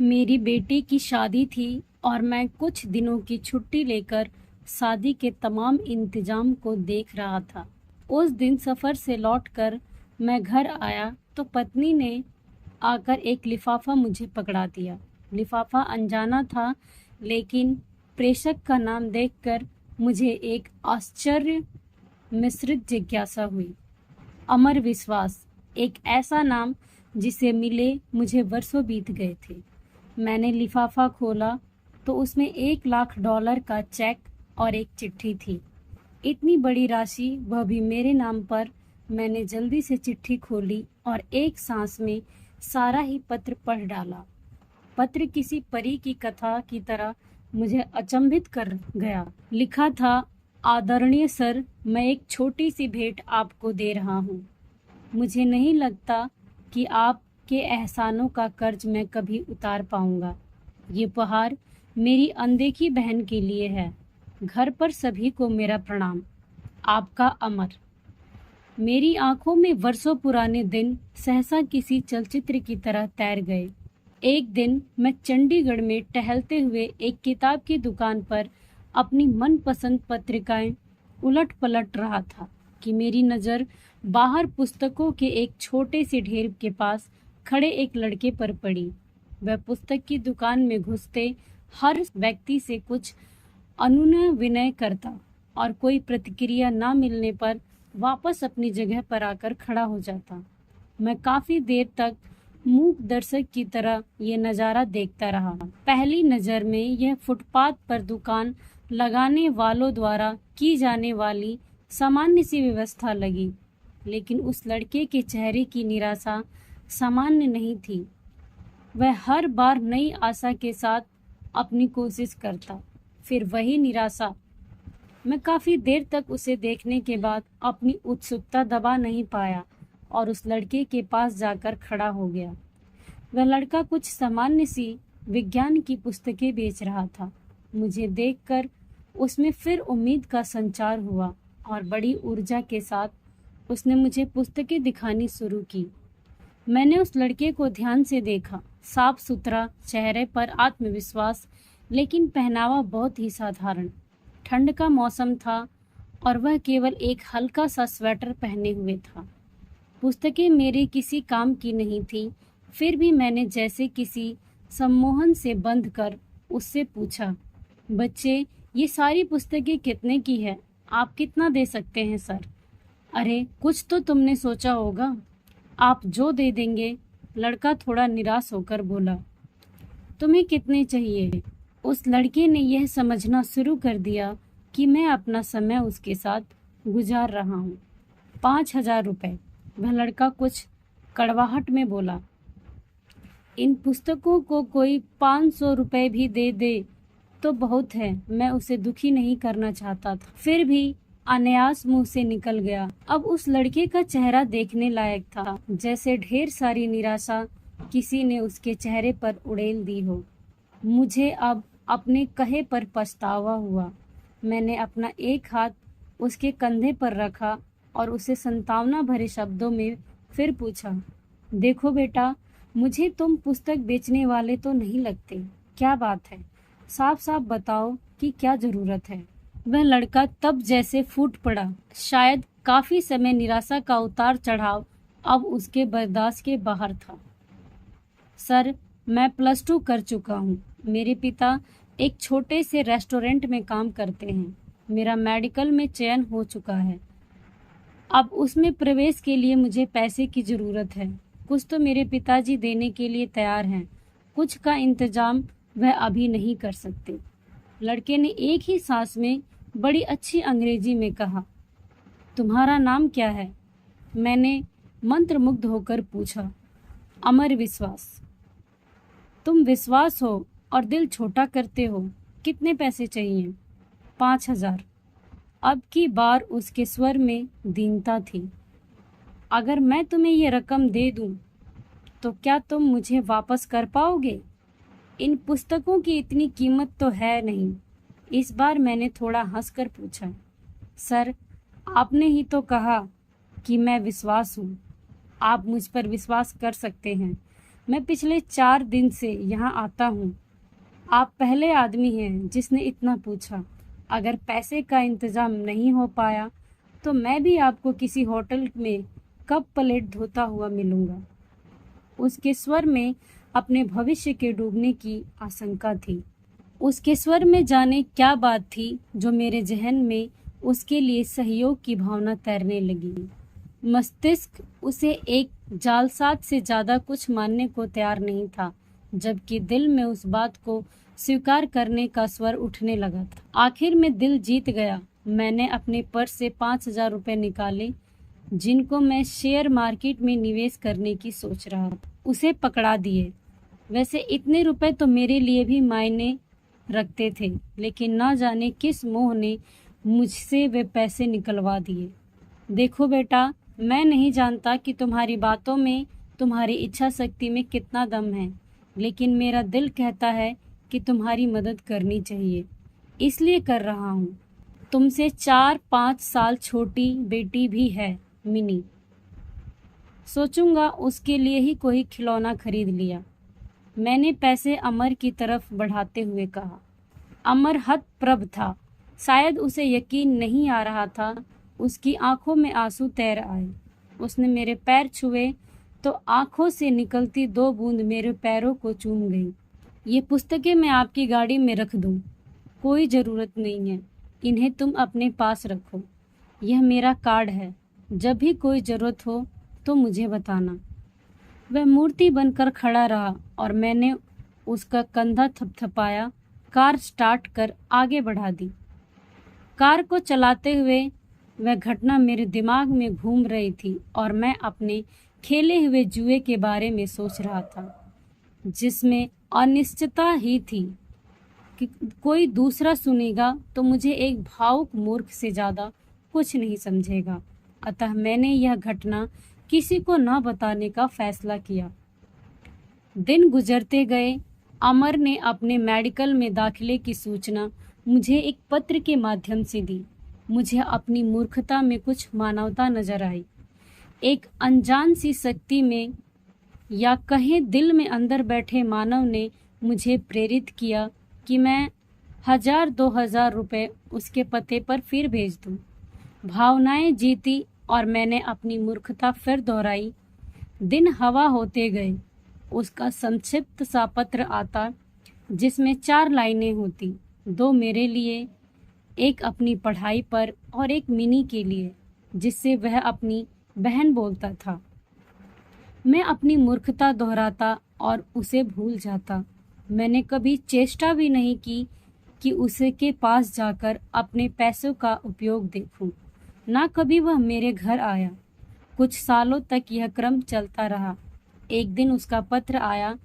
मेरी बेटी की शादी थी और मैं कुछ दिनों की छुट्टी लेकर शादी के तमाम इंतजाम को देख रहा था। उस दिन सफ़र से लौटकर मैं घर आया तो पत्नी ने आकर एक लिफाफा मुझे पकड़ा दिया। लिफाफा अनजाना था, लेकिन प्रेषक का नाम देखकर मुझे एक आश्चर्य मिश्रित जिज्ञासा हुई। अमर विश्वास, एक ऐसा नाम जिसे मिले मुझे वर्षों बीत गए थे। मैंने लिफाफा खोला तो उसमें $1,00,000 का चेक और एक चिट्ठी थी। इतनी बड़ी राशि, वह भी मेरे नाम पर। मैंने जल्दी से चिट्ठी खोली और एक सांस में सारा ही पत्र पढ़ डाला। पत्र किसी परी की कथा की तरह मुझे अचंभित कर गया। लिखा था, आदरणीय सर, मैं एक छोटी सी भेंट आपको दे रहा हूँ। मुझे नहीं लगता कि आपके एहसानों का कर्ज मैं कभी उतार पाऊंगा। ये उपहार मेरी अनदेखी बहन के लिए है। घर पर सभी को मेरा प्रणाम। आपका अमर। मेरी आंखों में वर्षों पुराने दिन सहसा किसी चलचित्र की तरह तैर गए। एक दिन मैं चंडीगढ़ में टहलते हुए एक किताब की दुकान पर अपनी मनपसंद पत्रिकाएं उलट पलट रहा था कि मेरी नज़र बाहर पुस्तकों के एक छोटे से ढेर के पास खड़े एक लड़के पर पड़ी। वह पुस्तक की दुकान में घुसते हर व्यक्ति से कुछ अनुनय विनय करता और कोई प्रतिक्रिया न मिलने पर वापस अपनी जगह पर आकर खड़ा हो जाता। मैं काफ़ी देर तक मूक दर्शक की तरह ये नज़ारा देखता रहा। पहली नज़र में यह फुटपाथ पर दुकान लगाने वालों द्वारा की जाने वाली सामान्य सी व्यवस्था लगी, लेकिन उस लड़के के चेहरे की निराशा सामान्य नहीं थी। वह हर बार नई आशा के साथ अपनी कोशिश करता, फिर वही निराशा। मैं काफ़ी देर तक उसे देखने के बाद अपनी उत्सुकता दबा नहीं पाया और उस लड़के के पास जाकर खड़ा हो गया। वह लड़का कुछ सामान्य सी विज्ञान की पुस्तकें बेच रहा था। मुझे देखकर उसमें फिर उम्मीद का संचार हुआ और बड़ी ऊर्जा के साथ उसने मुझे पुस्तकें दिखानी शुरू की। मैंने उस लड़के को ध्यान से देखा। साफ सुथरा, चेहरे पर आत्मविश्वास, लेकिन पहनावा बहुत ही साधारण। ठंड का मौसम था और वह केवल एक हल्का सा स्वेटर पहने हुए था। पुस्तकें मेरे किसी काम की नहीं थी, फिर भी मैंने जैसे किसी सम्मोहन से बंध कर उससे पूछा, बच्चे, ये सारी पुस्तकें कितने की है? आप कितना दे सकते हैं सर? अरे, कुछ तो तुमने सोचा होगा। आप जो दे देंगे। लड़का थोड़ा निराश होकर बोला। तुम्हें कितने चाहिए? उस लड़के ने यह समझना शुरू कर दिया कि मैं अपना समय उसके साथ गुजार रहा हूँ। 5,000 रुपये। वह लड़का कुछ कड़वाहट में बोला। इन पुस्तकों को कोई 500 रुपये भी दे दे तो बहुत है। मैं उसे दुखी नहीं करना चाहता था, फिर भी अनायास मुंह से निकल गया। अब उस लड़के का चेहरा देखने लायक था, जैसे ढेर सारी निराशा किसी ने उसके चेहरे पर उड़ेल दी हो। मुझे अब अपने कहे पर पछतावा हुआ। मैंने अपना एक हाथ उसके कंधे पर रखा और उसे संतावना भरे शब्दों में फिर पूछा, देखो बेटा, मुझे तुम पुस्तक बेचने वाले तो नहीं लगते। क्या बात है? साफ साफ बताओ कि क्या ज़रूरत है? वह लड़का तब जैसे फूट पड़ा। शायद काफ़ी समय निराशा का उतार चढ़ाव अब उसके बर्दाश्त के बाहर था। सर, मैं +2 कर चुका हूँ। मेरे पिता एक छोटे से रेस्टोरेंट में काम करते हैं। मेरा मेडिकल में चयन हो चुका है। अब उसमें प्रवेश के लिए मुझे पैसे की ज़रूरत है। कुछ तो मेरे पिताजी देने के लिए तैयार हैं, कुछ का इंतज़ाम वह अभी नहीं कर सकते। लड़के ने एक ही सांस में बड़ी अच्छी अंग्रेजी में कहा, तुम्हारा नाम क्या है? मैंने मंत्रमुग्ध होकर पूछा। अमर विश्वास। तुम विश्वास हो और दिल छोटा करते हो। कितने पैसे चाहिए? 5,000। अब की बार उसके स्वर में दीनता थी। अगर मैं तुम्हें ये रकम दे दूं, तो क्या तुम मुझे वापस कर पाओगे? इन पुस्तकों की इतनी कीमत तो है नहीं। इस बार मैंने थोड़ा हंसकर पूछा। सर, आपने ही तो कहा कि मैं विश्वास हूँ। आप मुझ पर विश्वास कर सकते हैं। मैं पिछले 4 दिन से यहाँ आता हूँ। आप पहले आदमी हैं जिसने इतना पूछा। अगर पैसे का इंतज़ाम नहीं हो पाया तो मैं भी आपको किसी होटल में कप प्लेट धोता हुआ मिलूँगा। उसके स्वर में अपने भविष्य के डूबने की आशंका थी। उसके स्वर में जाने क्या बात थी जो मेरे ज़हन में उसके लिए सहयोग की भावना तैरने लगी। मस्तिष्क उसे एक जालसाज से ज़्यादा कुछ मानने को तैयार नहीं था, जबकि दिल में उस बात को स्वीकार करने का स्वर उठने लगा था। आखिर में दिल जीत गया। मैंने अपने पर्स से 5,000 रुपये निकाले, जिनको मैं शेयर मार्केट में निवेश करने की सोच रहा था। उसे पकड़ा दिए। वैसे इतने रुपए तो मेरे लिए भी मायने रखते थे, लेकिन ना जाने किस मोह ने मुझसे वे पैसे निकलवा दिए। देखो बेटा, मैं नहीं जानता कि तुम्हारी बातों में, तुम्हारी इच्छा शक्ति में कितना दम है, लेकिन मेरा दिल कहता है कि तुम्हारी मदद करनी चाहिए, इसलिए कर रहा हूँ। तुमसे 4-5 साल छोटी बेटी भी है मिनी। सोचूंगा उसके लिए ही कोई खिलौना खरीद लिया। मैंने पैसे अमर की तरफ बढ़ाते हुए कहा। अमर हतप्रभ था। शायद उसे यकीन नहीं आ रहा था। उसकी आंखों में आंसू तैर आए। उसने मेरे पैर छुए तो आंखों से निकलती 2 बूंद मेरे पैरों को चूम गई। ये पुस्तकें मैं आपकी गाड़ी में रख दूं? कोई ज़रूरत नहीं है, इन्हें तुम अपने पास रखो। यह मेरा कार्ड है, जब भी कोई ज़रूरत हो तो मुझे बताना। वह मूर्ति बनकर खड़ा रहा और मैंने उसका कंधा थपथपाया। कार स्टार्ट कर आगे बढ़ा दी। कार को चलाते हुए वह घटना मेरे दिमाग में घूम रही थी और मैं अपने खेले हुए जुए के बारे में सोच रहा था, जिसमें अनिश्चितता ही थी कि कोई दूसरा सुनेगा तो मुझे एक भावुक मूर्ख से ज़्यादा कुछ नहीं समझेगा। अतः मैंने यह घटना किसी को न बताने का फैसला किया। दिन गुजरते गए। अमर ने अपने मेडिकल में दाखिले की सूचना मुझे एक पत्र के माध्यम से दी। मुझे अपनी मूर्खता में कुछ मानवता नजर आई। एक अनजान सी शक्ति में, या कहें दिल में अंदर बैठे मानव ने मुझे प्रेरित किया कि मैं 1,000-2,000 रुपये उसके पते पर फिर भेज दूं। भावनाएं जीती और मैंने अपनी मूर्खता फिर दोहराई। दिन हवा होते गए। उसका संक्षिप्त सा पत्र आता, जिसमें 4 लाइनें होती, 2 मेरे लिए, एक अपनी पढ़ाई पर और एक मिनी के लिए, जिससे वह अपनी बहन बोलता था। मैं अपनी मूर्खता दोहराता और उसे भूल जाता। मैंने कभी चेष्टा भी नहीं की कि उसके पास जाकर अपने पैसों का उपयोग देखूं। ना कभी वह मेरे घर आया। कुछ सालों तक यह क्रम चलता रहा। एक दिन उसका पत्र आया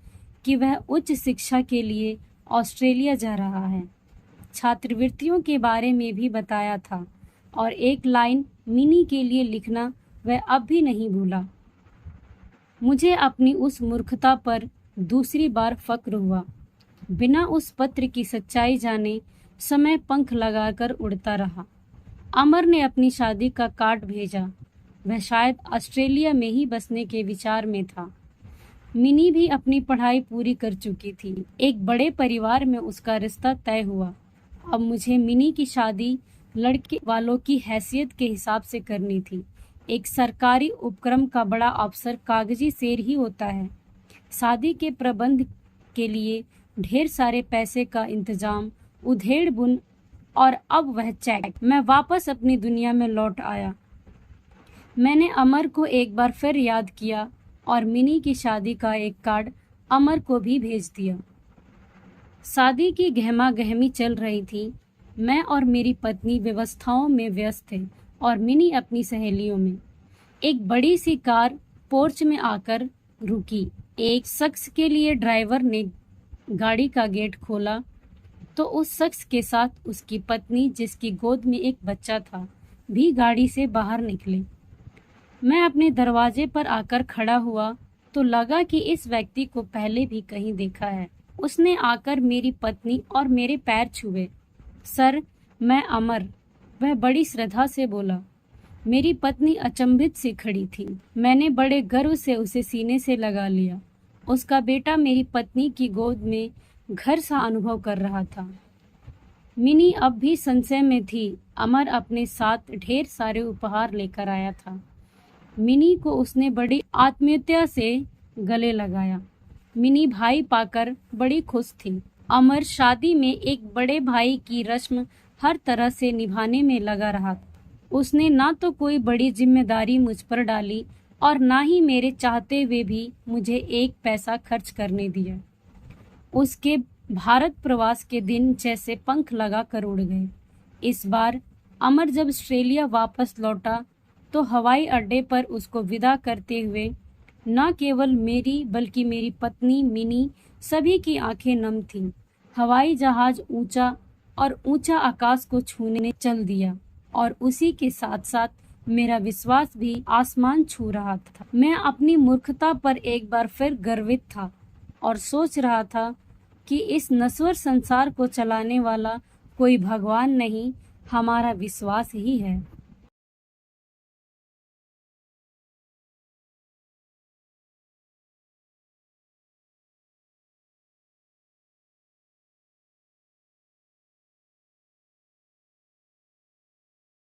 कि वह उच्च शिक्षा के लिए ऑस्ट्रेलिया जा रहा है। छात्रवृत्तियों के बारे में भी बताया था और एक लाइन मिनी के लिए लिखना वह अब भी नहीं भूला। मुझे अपनी उस मूर्खता पर दूसरी बार फक्र हुआ। बिना उस पत्र की सच्चाई जाने समय पंख लगाकर उड़ता रहा। अमर ने अपनी शादी का कार्ड भेजा। वह शायद ऑस्ट्रेलिया में ही बसने के विचार में था। मिनी भी अपनी पढ़ाई पूरी कर चुकी थी। एक बड़े परिवार में उसका रिश्ता तय हुआ। अब मुझे मिनी की शादी लड़के वालों की हैसियत के हिसाब से करनी थी। एक सरकारी उपक्रम का बड़ा अफसर कागजी शेर ही होता है। शादी के प्रबंध के लिए ढेर सारे पैसे का इंतजाम, उधेड़ बुन, और अब वह चेक। मैं वापस अपनी दुनिया में लौट आया। मैंने अमर को एक बार फिर याद किया और मिनी की शादी का एक कार्ड अमर को भी भेज दिया। शादी की गहमा गहमी चल रही थी। मैं और मेरी पत्नी व्यवस्थाओं में व्यस्त थे और मिनी अपनी सहेलियों में। एक बड़ी सी कार पोर्च में आकर रुकी। एक शख्स के लिए ड्राइवर ने गाड़ी का गेट खोला तो उस शख्स के साथ उसकी पत्नी, जिसकी गोद में एक बच्चा था, भी गाड़ी से बाहर निकले। मैं अपने दरवाजे पर आकर खड़ा हुआ तो लगा कि इस व्यक्ति को पहले भी कहीं देखा है। उसने आकर मेरी पत्नी और मेरे पैर छुए। सर, मैं अमर, वह बड़ी श्रद्धा से बोला। मेरी पत्नी अचंभित सी खड़ी थी। मैंने बड़े गर्व से उसे सीने से लगा लिया। उसका बेटा मेरी पत्नी की गोद में घर सा अनुभव कर रहा था। मिनी अब भी संशय में थी। अमर अपने साथ ढेर सारे उपहार लेकर आया था। मिनी को उसने बड़ी आत्मीयता से गले लगाया। मिनी भाई पाकर बड़ी खुश थी। अमर शादी में एक बड़े भाई की रस्म हर तरह से निभाने में लगा रहा। उसने ना तो कोई बड़ी जिम्मेदारी मुझ पर डाली और ना ही मेरे चाहते हुए भी मुझे एक पैसा खर्च करने दिया। उसके भारत प्रवास के दिन जैसे पंख लगा कर उड़ गए। इस बार अमर जब ऑस्ट्रेलिया वापस लौटा तो हवाई अड्डे पर उसको विदा करते हुए न केवल मेरी बल्कि मेरी पत्नी मिनी सभी की आंखें नम थीं। हवाई जहाज ऊंचा और ऊंचा आकाश को छूने चल दिया और उसी के साथ साथ मेरा विश्वास भी आसमान छू रहा था। मैं अपनी मूर्खता पर एक बार फिर गर्वित था और सोच रहा था कि इस नश्वर संसार को चलाने वाला कोई भगवान नहीं, हमारा विश्वास ही है।